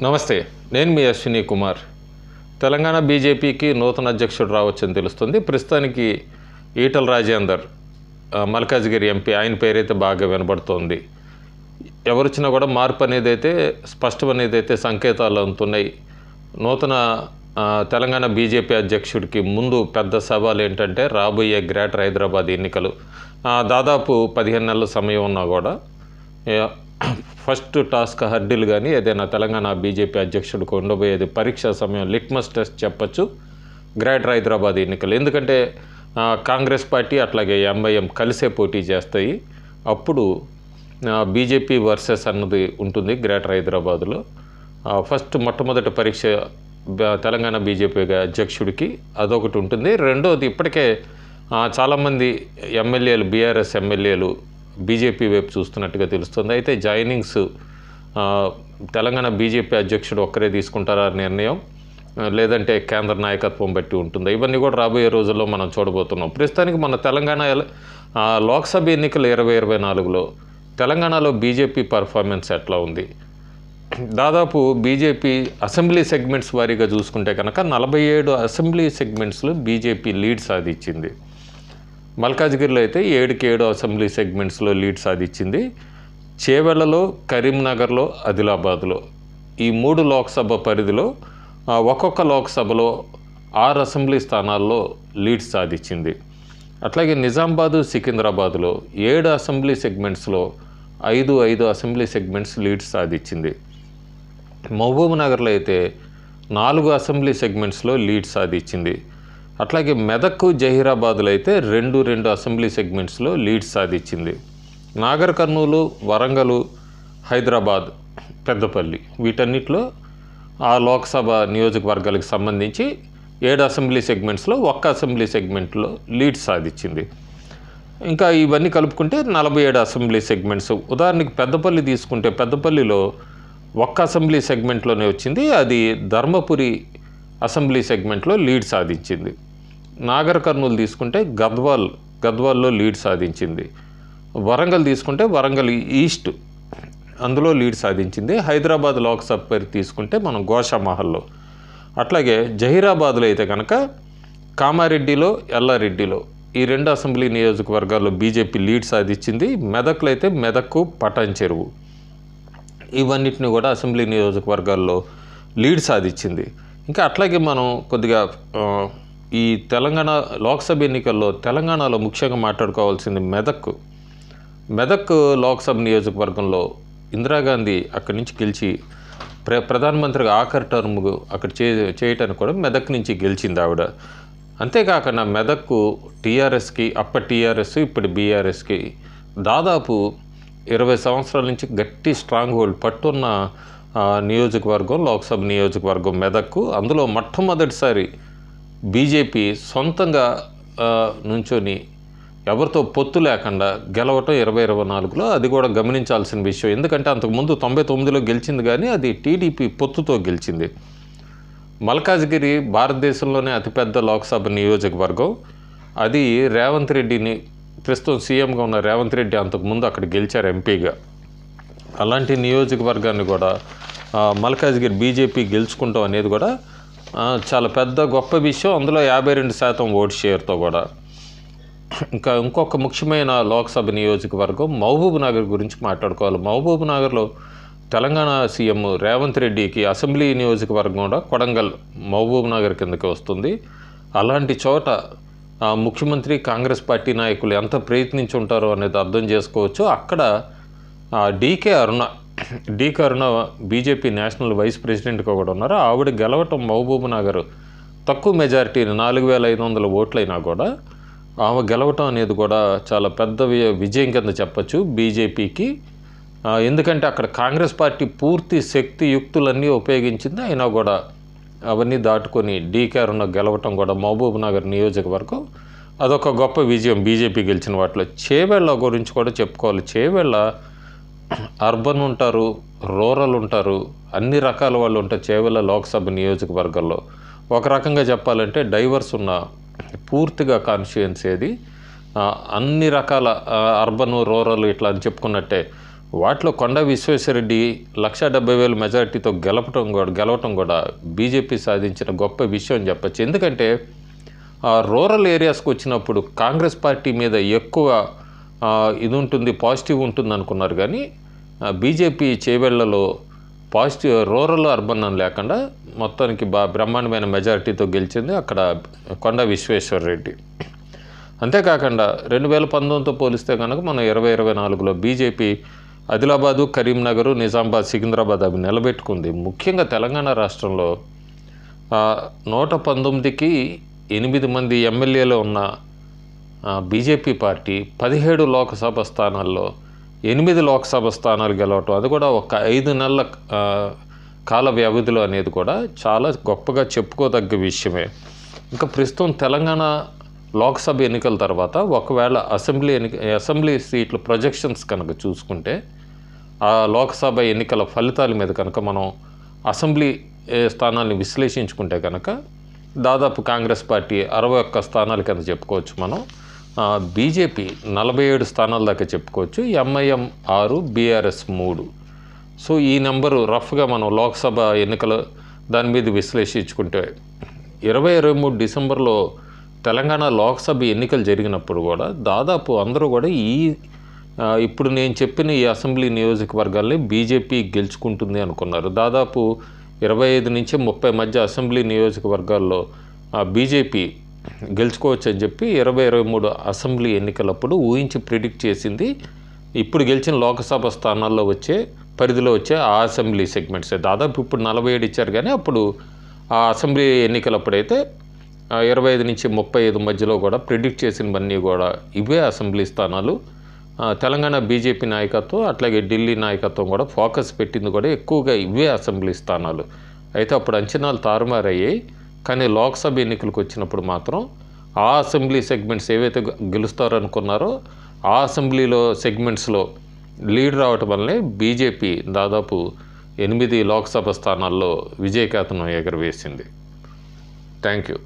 నమస్తే, నేను మీ అశ్విని కుమార్. తెలంగాణ బీజేపీకి నూతన అధ్యక్షుడు రావచ్చని తెలుస్తుంది. ప్రస్తుతానికి ఈటల రాజేందర్ మల్కాజ్గిరి ఎంపీ, ఆయన పేరైతే బాగా వినబడుతోంది. ఎవరొచ్చినా కూడా మార్పు అనేది అయితే స్పష్టమనేదైతే సంకేతాలు అందుతున్నాయి. నూతన తెలంగాణ బీజేపీ అధ్యక్షుడికి ముందు పెద్ద సవాల్ ఏంటంటే రాబోయే గ్రేటర్ హైదరాబాద్ ఎన్నికలు. దాదాపు 15 నెలల సమయం ఉన్నా కూడా ఫస్ట్ టాస్క్ హర్డిల్ కానీ ఏదైనా తెలంగాణ బీజేపీ అధ్యక్షుడికి ఉండబోయేది పరీక్షా సమయం, లిట్మస్ టెస్ట్ చెప్పచ్చు గ్రేటర్ హైదరాబాద్ ఎన్నికలు. ఎందుకంటే కాంగ్రెస్ పార్టీ అట్లాగే ఎంఐఎం కలిసే పోటీ చేస్తాయి. అప్పుడు బీజేపీ వర్సెస్ అన్నది ఉంటుంది గ్రేటర్ హైదరాబాద్లో. ఫస్ట్ మొట్టమొదటి పరీక్ష తెలంగాణ బీజేపీ అధ్యక్షుడికి అదొకటి ఉంటుంది. రెండోది, ఇప్పటికే చాలామంది ఎమ్మెల్యేలు, బీఆర్ఎస్ ఎమ్మెల్యేలు బీజేపీ వైపు చూస్తున్నట్టుగా తెలుస్తుంది. అయితే జాయినింగ్స్ తెలంగాణ బీజేపీ అధ్యక్షుడు ఒక్కరే తీసుకుంటారా నిర్ణయం, లేదంటే కేంద్ర నాయకత్వం బట్టి ఉంటుంది. ఇవన్నీ కూడా రాబోయే రోజుల్లో మనం చూడబోతున్నాం. ప్రస్తుతానికి మన తెలంగాణ లోక్సభ ఎన్నికలు 2024లో తెలంగాణలో బీజేపీ పర్ఫార్మెన్స్ ఎట్లా ఉంది? దాదాపు బీజేపీ అసెంబ్లీ సెగ్మెంట్స్ వారీగా చూసుకుంటే కనుక 47 అసెంబ్లీ సెగ్మెంట్స్లో బీజేపీ లీడ్ సాధించింది. మల్కాజ్గిరిలో అయితే 7 అసెంబ్లీ సెగ్మెంట్స్లో లీడ్ సాధించింది. చేవెళ్లలో, కరీంనగర్లో, ఆదిలాబాద్లో ఈ 3 లోక్సభ పరిధిలో ఒక్కొక్క లోక్సభలో 6 అసెంబ్లీ స్థానాల్లో లీడ్ సాధించింది. అట్లాగే నిజామాబాదు, సికింద్రాబాద్లో 7 అసెంబ్లీ సెగ్మెంట్స్లో 5 అసెంబ్లీ సెగ్మెంట్స్ లీడ్ సాధించింది. మహబూబ్ నగర్లో అయితే 4 అసెంబ్లీ సెగ్మెంట్స్లో లీడ్ సాధించింది. అట్లాగే మెదక్, జహీరాబాద్లో అయితే 2 అసెంబ్లీ సెగ్మెంట్స్లో లీడ్ సాధించింది. నాగర్ కర్నూలు, వరంగల్, హైదరాబాద్, పెద్దపల్లి వీటన్నిటిలో ఆ లోక్సభ నియోజకవర్గాలకు సంబంధించి 7 అసెంబ్లీ సెగ్మెంట్స్లో 1 అసెంబ్లీ సెగ్మెంట్లో లీడ్ సాధించింది. ఇంకా ఇవన్నీ కలుపుకుంటే 47 అసెంబ్లీ సెగ్మెంట్స్. ఉదాహరణకి పెద్దపల్లి తీసుకుంటే పెద్దపల్లిలో 1 అసెంబ్లీ సెగ్మెంట్లోనే వచ్చింది. అది ధర్మపురి అసెంబ్లీ సెగ్మెంట్లో లీడ్ సాధించింది. నాగర్ కర్నూలు తీసుకుంటే గద్వాల్లో లీడ్ సాధించింది. వరంగల్ తీసుకుంటే వరంగల్ ఈస్ట్ అందులో లీడ్ సాధించింది. హైదరాబాద్ లోక్సభ పేరు తీసుకుంటే మనం గోషామహల్లో. అట్లాగే జహీరాబాద్లో అయితే కనుక కామారెడ్డిలో, ఎల్లారెడ్డిలో ఈ 2 అసెంబ్లీ నియోజకవర్గాల్లో బీజేపీ లీడ్ సాధించింది. మెదక్లో అయితే మెదక్, పటాన్ చెరువు ఇవన్నిటిని కూడా అసెంబ్లీ నియోజకవర్గాల్లో లీడ్ సాధించింది. ఇంకా అట్లాగే మనం కొద్దిగా ఈ తెలంగాణ లోక్సభ ఎన్నికల్లో తెలంగాణలో ముఖ్యంగా మాట్లాడుకోవాల్సింది మెదక్ లోక్సభ నియోజకవర్గంలో ఇందిరాగాంధీ అక్కడి నుంచి గెలిచి ప్రధానమంత్రిగా ఆఖరి టర్మ్ అక్కడ చేయటానికి కూడా మెదక్ నుంచి గెలిచింది ఆవిడ. అంతేకాకుండా మెదక్ టీఆర్ఎస్కి, అప్పటి టీఆర్ఎస్ ఇప్పుడు బీఆర్ఎస్కి దాదాపు 20 సంవత్సరాల నుంచి గట్టి స్ట్రాంగ్ హోల్డ్ పట్టున్న నియోజకవర్గం, లోక్సభ నియోజకవర్గం మెదక్. అందులో మొట్టమొదటిసారి బీజేపీ సొంతంగా నుంచొని ఎవరితో పొత్తు లేకుండా గెలవటం 2024లో. అది కూడా గమనించాల్సిన విషయం. ఎందుకంటే అంతకుముందు 99లో గెలిచింది, కానీ అది టీడీపీ పొత్తుతో గెలిచింది. మల్కాజ్గిరి భారతదేశంలోనే అతిపెద్ద లోక్సభ నియోజకవర్గం. అది రేవంత్ రెడ్డిని, ప్రస్తుతం సీఎంగా ఉన్న రేవంత్ రెడ్డి అంతకుముందు అక్కడ గెలిచారు ఎంపీగా. అలాంటి నియోజకవర్గాన్ని కూడా మల్కాజ్గిరి బీజేపీ గెలుచుకుంటాం అనేది కూడా చాలా పెద్ద గొప్ప విషయం. అందులో 52% ఓటు షేర్తో కూడా. ఇంకొక ముఖ్యమైన లోక్సభ నియోజకవర్గం మహబూబ్ నగర్ గురించి మాట్లాడుకోవాలి. మహబూబ్ నగర్లో తెలంగాణ సీఎం రేవంత్ రెడ్డికి అసెంబ్లీ నియోజకవర్గం కూడా కొడంగల్ మహబూబ్ నగర్ కిందకి వస్తుంది. అలాంటి చోట ముఖ్యమంత్రి, కాంగ్రెస్ పార్టీ నాయకులు ఎంత ప్రయత్నించి ఉంటారో అనేది అర్థం చేసుకోవచ్చు. అక్కడ డీకే అరుణ బీజేపీ నేషనల్ వైస్ ప్రెసిడెంట్గా కూడా ఉన్నారు. ఆవిడ గెలవటం మహబూబ్ నగర్ తక్కువ మెజారిటీ 4500 ఓట్లైనా కూడా ఆమె గెలవటం అనేది కూడా చాలా పెద్ద విజయం కింద చెప్పచ్చు బీజేపీకి. ఎందుకంటే అక్కడ కాంగ్రెస్ పార్టీ పూర్తి శక్తి యుక్తులన్నీ ఉపయోగించింది. అయినా కూడా అవన్నీ దాటుకొని డీకే అరుణ గెలవటం కూడా మహబూబ్ నగర్ నియోజకవర్గం అదొక గొప్ప విజయం బీజేపీ గెలిచిన వాటిలో. చేవెళ్ళ గురించి కూడా చెప్పుకోవాలి. చేవెళ్ళ అర్బన్ ఉంటారు, రూరల్ ఉంటారు, అన్ని రకాల వాళ్ళు ఉంటారు చేవెళ్ళ లోక్సభ నియోజకవర్గంలో. ఒక రకంగా చెప్పాలంటే డైవర్స్ ఉన్న పూర్తిగా కాన్స్టిట్యుయెన్సీ అది. అన్ని రకాల అర్బన్, రూరల్ ఇట్లా అని చెప్పుకున్నట్టే వాటిలో కొండా విశ్వేశ్వరరెడ్డి 1,70,000 మెజారిటీతో గెలవటం కూడా బీజేపీ సాధించిన గొప్ప విషయం అని చెప్పచ్చు. ఎందుకంటే రూరల్ ఏరియాస్కి వచ్చినప్పుడు కాంగ్రెస్ పార్టీ మీద ఎక్కువ ఇది ఉంటుంది, పాజిటివ్ ఉంటుంది అనుకున్నారు. కానీ బీజేపీ చేవెళ్లలో పాజిటివ్ రూరల్ అర్బన్ అని లేకుండా మొత్తానికి బ్రహ్మాండమైన మెజారిటీతో గెలిచింది అక్కడ కొండా విశ్వేశ్వరరెడ్డి. అంతేకాకుండా 2019తో పోలిస్తే కనుక మనం 2024లో బీజేపీ ఆదిలాబాదు, కరీంనగర్, నిజామాబాద్, సికింద్రాబాద్ అవి నిలబెట్టుకుంది. ముఖ్యంగా తెలంగాణ రాష్ట్రంలో 119కి 8 మంది ఎమ్మెల్యేలు ఉన్న బీజేపీ పార్టీ 17 లోక్సభ స్థానాల్లో 8 లోక్సభ స్థానాలు గెలవటం, అది కూడా ఒక 5 నెలల కాల వ్యవధిలో అనేది కూడా చాలా గొప్పగా చెప్పుకోదగ్గ విషయమే. ఇంకా ప్రస్తుతం తెలంగాణ లోక్సభ ఎన్నికల తర్వాత ఒకవేళ అసెంబ్లీ సీట్ల ప్రొజెక్షన్స్ కనుక చూసుకుంటే ఆ లోక్సభ ఎన్నికల ఫలితాల మీద కనుక మనం అసెంబ్లీ స్థానాన్ని విశ్లేషించుకుంటే కనుక దాదాపు కాంగ్రెస్ పార్టీ 61 స్థానాల కింద చెప్పుకోవచ్చు మనం. బీజేపీ 47 స్థానాల దాకా చెప్పుకోవచ్చు. MIM 6, BRS 3. సో ఈ నెంబరు రఫ్గా మనం లోక్సభ ఎన్నికల దాని మీద విశ్లేషించుకుంటే 2023 డిసెంబర్లో తెలంగాణ లోక్సభ ఎన్నికలు జరిగినప్పుడు కూడా దాదాపు అందరూ కూడా ఇప్పుడు నేను చెప్పిన ఈ అసెంబ్లీ నియోజకవర్గాల్ని బీజేపీ గెలుచుకుంటుంది అనుకున్నారు. దాదాపు 25 నుంచి 30 మధ్య అసెంబ్లీ నియోజకవర్గాల్లో బీజేపీ గెలుచుకోవచ్చు అని చెప్పి 2023 అసెంబ్లీ ఎన్నికలప్పుడు ఊహించి ప్రిడిక్ట్ చేసింది. ఇప్పుడు గెలిచిన లోక్సభ స్థానాల్లో పరిధిలో వచ్చే ఆ అసెంబ్లీ సెగ్మెంట్సే. దాదాపు ఇప్పుడు 47 ఇచ్చారు, కానీ అప్పుడు ఆ అసెంబ్లీ ఎన్నికలప్పుడైతే 25 నుంచి 35 మధ్యలో కూడా ప్రిడిక్ట్ చేసినవన్నీ కూడా ఇవే అసెంబ్లీ స్థానాలు. తెలంగాణ బీజేపీ నాయకత్వం అట్లాగే ఢిల్లీ నాయకత్వం కూడా ఫోకస్ పెట్టింది కూడా ఎక్కువగా ఇవే అసెంబ్లీ స్థానాలు. అయితే అప్పుడు అంచనాలు తారుమారయ్యాయి. కానీ లోక్సభ ఎన్నికలకు వచ్చినప్పుడు మాత్రం ఆ అసెంబ్లీ సెగ్మెంట్స్ ఏవైతే గెలుస్తారనుకున్నారో ఆ అసెంబ్లీలో సెగ్మెంట్స్లో లీడ్ రావటం వల్లనే బీజేపీ దాదాపు 8 లోక్సభ స్థానాల్లో విజయకేతనం ఎగరవేసింది. Thank you.